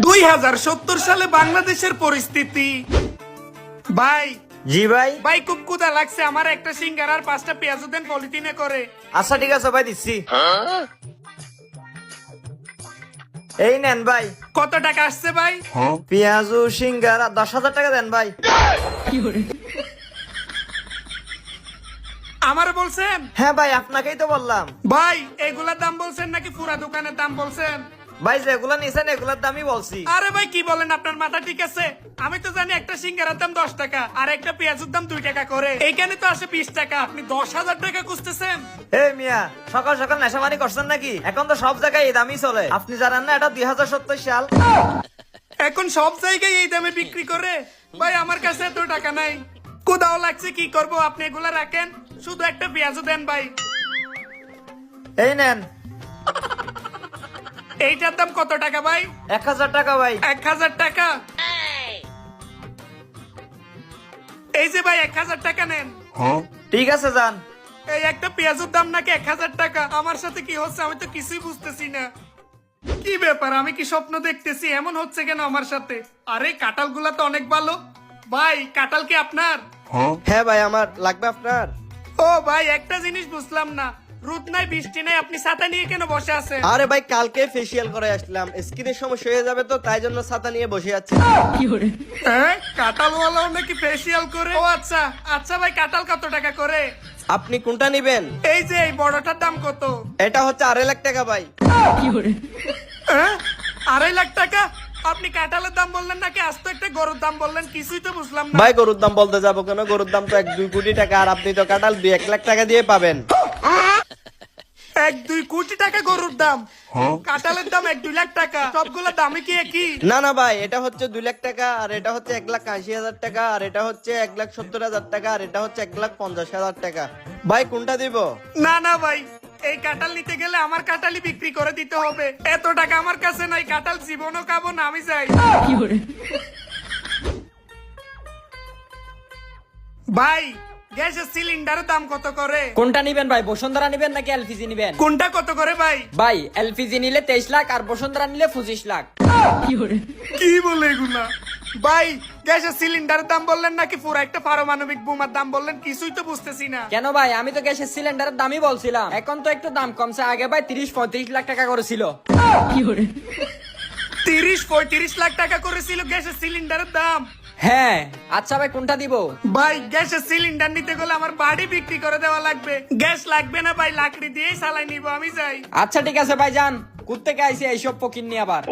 2070 সালে বাংলাদেশের পরিস্থিতি। ভাই জি ভাই। ভাই খুব ক্ষুধা লাগছে, আমার একটা সিঙ্গার আর 5টা পেঁয়াজ দেন পলিথিনে করে। আচ্ছা ঠিক আছে ভাই, দিচ্ছি। এই নেন ভাই। কত টাকা আসছে ভাই? পেঁয়াজু সিঙ্গারা 10,000 টাকা দেন ভাই। আমারে বলছেন? হ্যাঁ ভাই, আপনাকেই তো বললাম। ভাই এগুলার দাম বলছেন নাকি পুরা দোকানের দাম বলছেন? ভাই যেগুলা নিছেন এগুলার দামই বলছি। আরে ভাই কি বলেন, আপনার মাথা ঠিক আছে? আমি তো জানি একটা সিঙ্গারার দাম 10 টাকা আর একটা পেঁয়াজের দাম 2 টাকা করে, এইখানে তো আসে 20 টাকা, আপনি 10,000 টাকা খুঁজতেছেন? এই মিয়া, সকাল সকাল নেশামানি করছেন নাকি? এখন তো সব জায়গায় এই দামই চলে, আপনি জানেন না এটা 2070 সাল? এখন সব জায়গায় এই দামে বিক্রি করে। ভাই আমার কাছে এত টাকা নাই, কোথাও লাগছে, কি করব? আপনি এগুলা রাখেন, শুধু একটা পেঁয়াজও দেন ভাই। এই নেন। এইটার দাম কত টাকা ভাই? 1000 টাকা ভাই। 1000 টাকা? এই যে ভাই 1000 টাকা নেন। ঠিক আছে যান। এই একটা পেঁয়াজের দাম নাকি 1000 টাকা? আমার সাথে কি হচ্ছে আমি তো কিছুই বুঝতেছি না। কি ব্যাপার, আমি কি স্বপ্ন দেখতেছি? এমন হচ্ছে কেন আমার সাথে? আরে কাঁঠাল গুলা তো অনেক ভালো। ভাই কাঁঠাল কি আপনার? হ্যাঁ ভাই, আমার লাগবে আপনার। ও ভাই একটা জিনিস বুঝলাম না, রোদ নাই বৃষ্টি নাই, আপনি ছাতা নিয়ে কেন বসে আছেন? আরে ভাই, কালকে ফেসিয়াল করে আসলাম, স্কিনের সমস্যা হয়ে যাবে তো তাই জন্য ছাতা নিয়ে বসে আছি। হ্যাঁ কাঁঠালওয়ালাও নাকি ফেসিয়াল করে? ও আচ্ছা আচ্ছা ভাই, কাঁঠাল কত টাকা করে? আপনি কোনটা নিবেন? এই যে এই বড়টার দাম কত? এটা হচ্ছে 2.5 লাখ টাকা ভাই। হ্যাঁ 2.5 লাখ টাকা? আপনি কাঁঠালের দাম বললেন নাকি আস্ত একটা গরুর দাম বললেন? কিছুই তো বুঝলাম না ভাই গরুর দাম বলতে যাবো কেন? গরুর দাম তো 1-2 কোটি টাকা, আর আপনি তো কাঁঠাল 2-1 লাখ টাকা দিয়ে পাবেন। 1-2 কোটি টাকা গরুর দাম, কাঁঠালের দাম 1-2 লাখ টাকা, সবগুলো দামে কি একই? না না ভাই, এটা হচ্ছে 2 লাখ টাকা, আর এটা হচ্ছে 1,80,000 টাকা, আর এটা হচ্ছে 1,70,000 টাকা, আর এটা হচ্ছে 1,50,000 টাকা। ভাই কোনটা দিব? না না ভাই, এই কাঁঠাল নিতে গেলে আমার কাঁঠালই বিক্রি করে দিতে হবে, এত টাকা আমার কাছে নাই, কাঁঠাল জীবনও খাবো না, আমি যাই। ভাই গ্যাসের সিলিন্ডারের দাম কত করে? কোনটা নিবেন ভাই, বসুন্ধরা নিবেন নাকি এলপিজি নিবেন? কোনটা কত করে ভাই? ভাই এলপিজি নিলে 23 লাখ আর বসুন্ধরা নিলে 25 লাখ। কি বলে এগুলা? ভাই গ্যাসের সিলিন্ডারের দাম বললেন নাকি পুরো একটা পারমাণবিক বোমার দাম বললেন? কিছুই তো বুঝতেছি না। কেন ভাই, আমি তো গ্যাসের সিলিন্ডারের দামই বলছিলাম, এখন তো একটু দাম কমছে, আগে ভাই 30-35 লাখ টাকা করেছিল। 30-35 লাখ টাকা করেছিল গ্যাসের সিলিন্ডারের দাম? হ্যাঁ। আচ্ছা ভাই কোনটা দিব? ভাই গ্যাসের সিলিন্ডার নিতে গেলে আমার বাড়ি বিক্রি করে দেওয়া লাগবে, গ্যাস লাগবে না ভাই, লাকড়ি দিয়েই চালাই নিব, আমি যাই। আচ্ছা ঠিক আছে ভাই, যান। কোত্থেকে আইসি এইসব ফকির নিয়ে আবার?